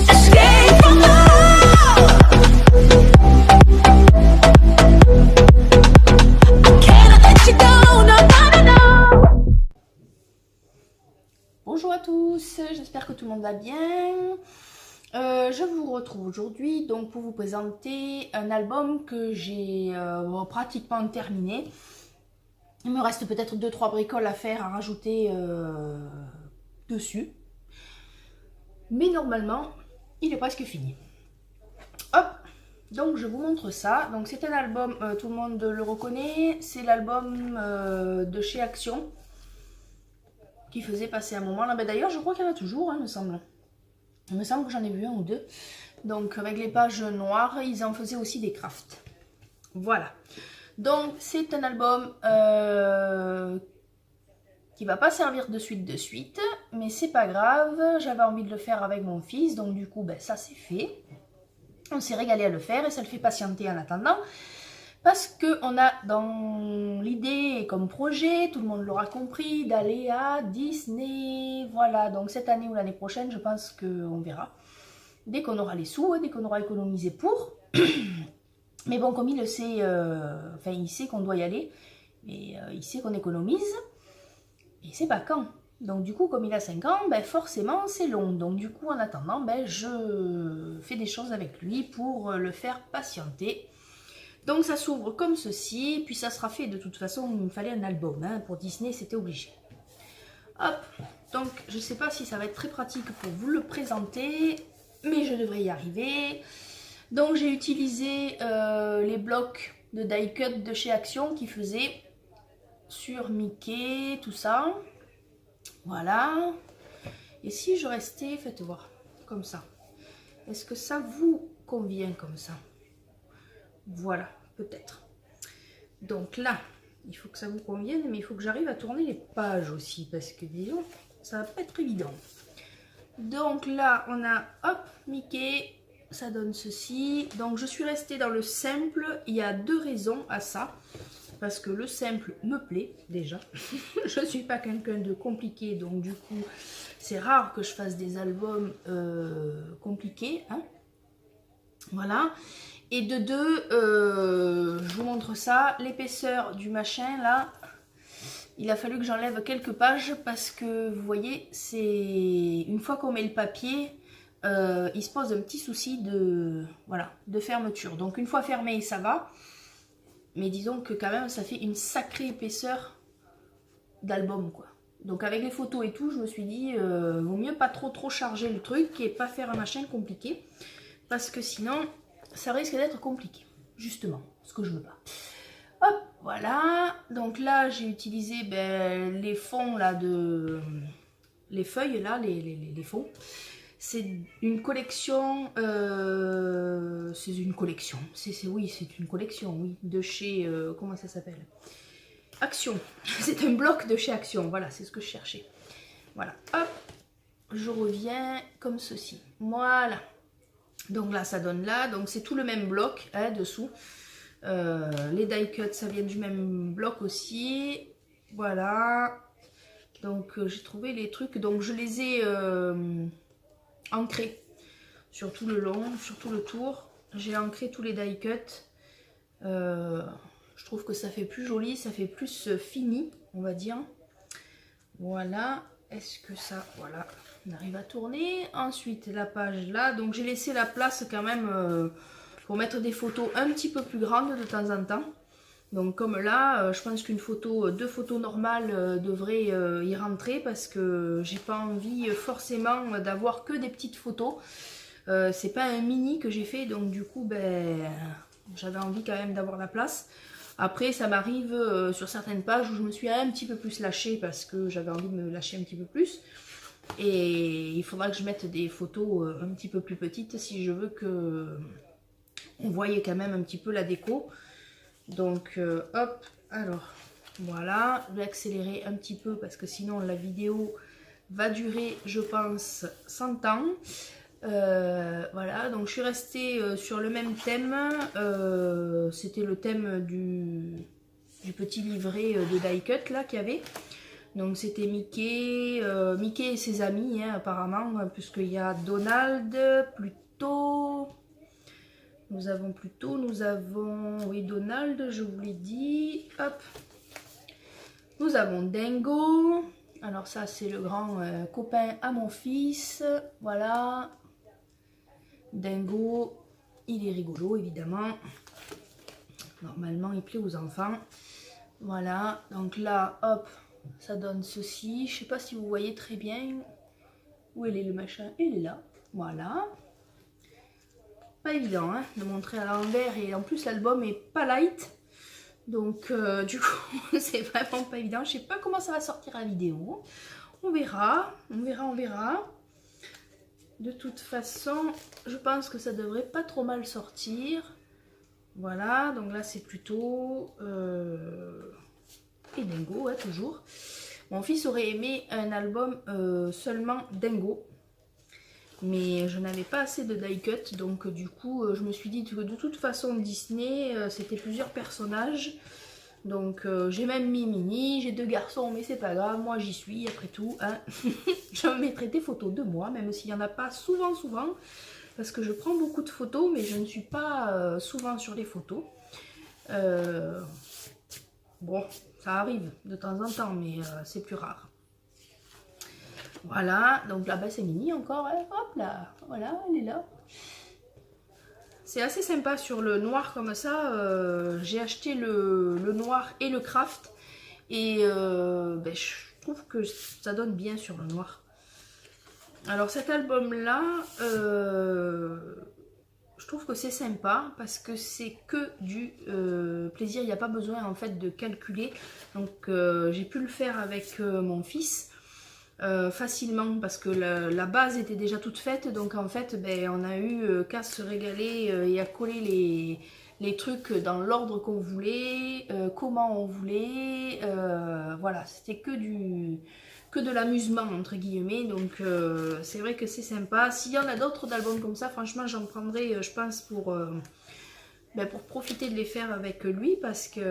Escape from love. I can't let you go, no, no, no, no. Bonjour à tous, j'espère que tout le monde va bien. Je vous retrouve aujourd'hui donc pour vous présenter un album que j'ai pratiquement terminé. Il me reste peut-être 2-3 bricoles à faire, à rajouter dessus. Mais normalement, il est presque fini. Hop, donc je vous montre ça. Donc c'est un album, tout le monde le reconnaît, c'est l'album de chez Action qui faisait passer un moment là. Ben, d'ailleurs, je crois qu'il y en a toujours, hein, me semble. Il me semble que j'en ai vu un ou deux. Donc avec les pages noires, ils en faisaient aussi des crafts. Voilà. Donc c'est un album qui va pas servir de suite, mais c'est pas grave. J'avais envie de le faire avec mon fils, donc du coup, ben, ça c'est fait. On s'est régalé à le faire et ça le fait patienter en attendant. Parce qu'on a dans l'idée et comme projet, tout le monde l'aura compris, d'aller à Disney. Voilà, donc cette année ou l'année prochaine, je pense qu'on verra. Dès qu'on aura les sous, dès qu'on aura économisé pour. Mais bon, comme il le sait, enfin il sait qu'on doit y aller. Et il sait qu'on économise. Et c'est pas quand. Donc du coup, comme il a 5 ans, ben, forcément c'est long. Donc du coup, en attendant, ben, je fais des choses avec lui pour le faire patienter. Donc ça s'ouvre comme ceci, puis ça sera fait. De toute façon, il me fallait un album, hein. Pour Disney, c'était obligé. Hop, donc je ne sais pas si ça va être très pratique pour vous le présenter, mais je devrais y arriver. Donc j'ai utilisé les blocs de die cut de chez Action qui faisaient sur Mickey, tout ça. Voilà. Et si je restais, faites voir, comme ça. Est-ce que ça vous convient comme ça? Voilà, peut-être. Donc là, il faut que ça vous convienne, mais il faut que j'arrive à tourner les pages aussi, parce que disons, ça va pas être évident. Donc là, on a, hop, Mickey, ça donne ceci. Donc je suis restée dans le simple, il y a 2 raisons à ça. Parce que le simple me plaît, déjà. Je ne suis pas quelqu'un de compliqué, donc du coup, c'est rare que je fasse des albums compliqués, hein. Voilà. Et de 2, je vous montre ça, l'épaisseur du machin là, il a fallu que j'enlève quelques pages parce que vous voyez, c'est une fois qu'on met le papier, il se pose un petit souci de, voilà, de fermeture. Donc une fois fermé, ça va, mais disons que quand même ça fait une sacrée épaisseur d'album quoi. Donc avec les photos et tout, je me suis dit, vaut mieux pas trop charger le truc et pas faire un machin compliqué, parce que sinon ça risque d'être compliqué, justement, ce que je veux pas. Hop, voilà. Donc là, j'ai utilisé ben, les fonds là de... Les feuilles là, les fonds. C'est une collection... c'est une collection. Oui, c'est une collection, oui. De chez... comment ça s'appelle? Action. C'est un bloc de chez Action. Voilà, c'est ce que je cherchais. Voilà. Hop. Je reviens comme ceci. Voilà. Donc là, ça donne là. Donc c'est tout le même bloc, hein, dessous. Les die cuts, ça vient du même bloc aussi. Voilà. Donc j'ai trouvé les trucs. Donc je les ai ancrés sur tout le long, sur tout le tour. J'ai ancré tous les die cuts. Je trouve que ça fait plus joli, ça fait plus fini, on va dire. Voilà. Est-ce que ça, voilà, on arrive à tourner. Ensuite, la page là. Donc, j'ai laissé la place quand même pour mettre des photos un petit peu plus grandes de temps en temps. Donc, comme là, je pense qu'une photo, 2 photos normales devraient y rentrer parce que j'ai pas envie forcément d'avoir que des petites photos. C'est pas un mini que j'ai fait, donc du coup, ben, j'avais envie quand même d'avoir la place. Après, ça m'arrive sur certaines pages où je me suis un petit peu plus lâchée parce que j'avais envie de me lâcher un petit peu plus. Et il faudra que je mette des photos un petit peu plus petites si je veux que on voie quand même un petit peu la déco. Donc, hop, alors, voilà. Je vais accélérer un petit peu parce que sinon la vidéo va durer, je pense, 100 ans. Voilà, donc je suis restée sur le même thème, c'était le thème du petit livret de die cut là qu'il y avait. Donc c'était Mickey, Mickey et ses amis hein, apparemment, puisqu'il y a Donald, Pluto, nous avons, oui Donald, je vous l'ai dit, hop, nous avons Dingo, alors ça c'est le grand copain à mon fils, voilà, Dingo, il est rigolo évidemment, normalement il plaît aux enfants, voilà, donc là, hop, ça donne ceci, je sais pas si vous voyez très bien, où elle est le machin, il est là, voilà. Pas évident hein, de montrer à l'envers et en plus l'album est pas light. Donc du coup c'est vraiment pas évident. Je sais pas comment ça va sortir la vidéo. On verra, on verra, on verra. De toute façon, je pense que ça devrait pas trop mal sortir. Voilà, donc là c'est plutôt... Et Dingo, ouais, toujours. Mon fils aurait aimé un album seulement Dingo. Mais je n'avais pas assez de die cut, donc du coup je me suis dit que de toute façon Disney c'était plusieurs personnages. Donc j'ai même mis Minnie, j'ai 2 garçons mais c'est pas grave, moi j'y suis après tout. Hein. Je mettrai des photos de moi, même s'il n'y en a pas souvent, parce que je prends beaucoup de photos mais je ne suis pas souvent sur les photos. Bon, ça arrive de temps en temps mais c'est plus rare. Voilà, donc là-bas c'est Minnie encore, hein. Hop là, voilà, elle est là. C'est assez sympa sur le noir comme ça, j'ai acheté le noir et le craft, et je trouve que ça donne bien sur le noir. Alors cet album-là, je trouve que c'est sympa, parce que c'est que du plaisir, il n'y a pas besoin en fait de calculer, donc j'ai pu le faire avec mon fils. Facilement parce que la base était déjà toute faite, donc en fait on a eu qu'à se régaler et à coller les trucs dans l'ordre qu'on voulait, comment on voulait, voilà, c'était que de l'amusement entre guillemets, donc c'est vrai que c'est sympa. S'il y en a d'autres d'albums comme ça, franchement j'en prendrai je pense pour profiter de les faire avec lui, parce qu'il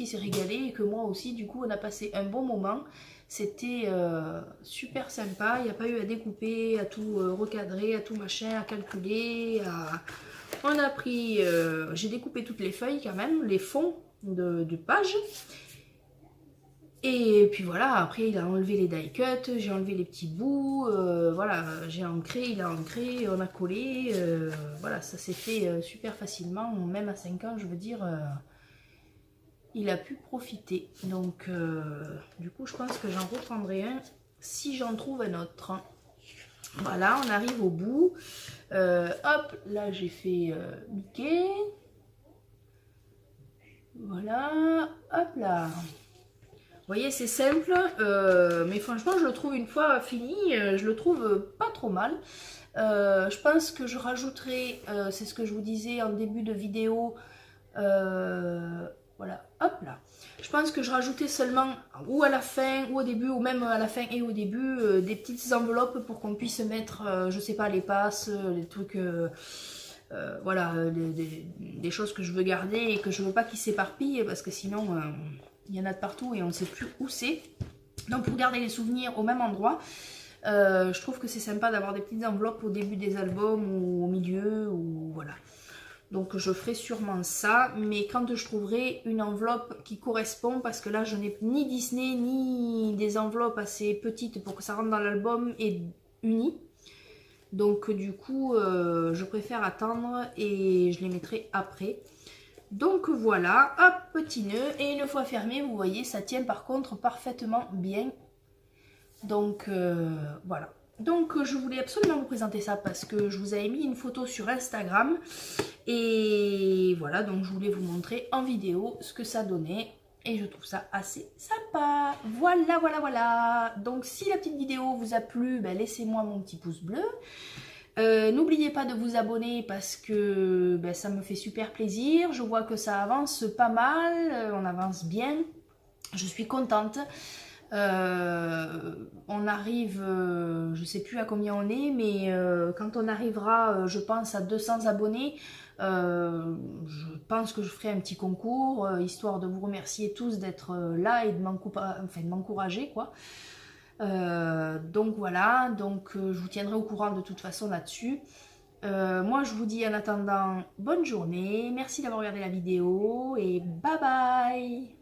s'est régalé et que moi aussi du coup on a passé un bon moment. C'était super sympa, il n'y a pas eu à découper, à tout recadrer, à tout machin, à calculer. On a pris, j'ai découpé toutes les feuilles quand même, les fonds de pages. Et puis voilà, après il a enlevé les die cuts, j'ai enlevé les petits bouts, voilà, j'ai ancré, il a ancré, on a collé, voilà, ça s'est fait super facilement, même à 5 ans je veux dire. Il a pu profiter, donc du coup je pense que j'en reprendrai un si j'en trouve un autre. Voilà, on arrive au bout. Hop, là j'ai fait Mickey. Voilà, hop là. Vous voyez, c'est simple, mais franchement je le trouve une fois fini, je le trouve pas trop mal. Je pense que je rajouterai, c'est ce que je vous disais en début de vidéo, voilà, hop là. Je pense que je rajoutais seulement, ou à la fin, ou au début, ou même à la fin et au début, des petites enveloppes pour qu'on puisse mettre, je sais pas, les passes, les trucs, voilà, des choses que je veux garder et que je veux pas qu'ils s'éparpillent, parce que sinon, il y en a de partout et on ne sait plus où c'est. Donc pour garder les souvenirs au même endroit, je trouve que c'est sympa d'avoir des petites enveloppes au début des albums ou au milieu, ou voilà. Donc je ferai sûrement ça, mais quand je trouverai une enveloppe qui correspond, parce que là je n'ai ni Disney ni des enveloppes assez petites pour que ça rentre dans l'album et uni. Donc du coup je préfère attendre et je les mettrai après. Donc voilà, hop, petit nœud, et une fois fermé, vous voyez, ça tient par contre parfaitement bien. Donc voilà. Donc je voulais absolument vous présenter ça parce que je vous avais mis une photo sur Instagram. Et voilà, donc je voulais vous montrer en vidéo ce que ça donnait. Et je trouve ça assez sympa. Voilà, voilà, voilà. Donc si la petite vidéo vous a plu, laissez-moi mon petit pouce bleu. N'oubliez pas de vous abonner parce que ça me fait super plaisir. Je vois que ça avance pas mal, on avance bien. Je suis contente. On arrive, je sais plus à combien on est, mais quand on arrivera, je pense, à 200 abonnés, je pense que je ferai un petit concours, histoire de vous remercier tous d'être là et de m'encourager, quoi. Donc voilà, donc je vous tiendrai au courant de toute façon là-dessus. Moi je vous dis en attendant bonne journée, merci d'avoir regardé la vidéo et bye bye.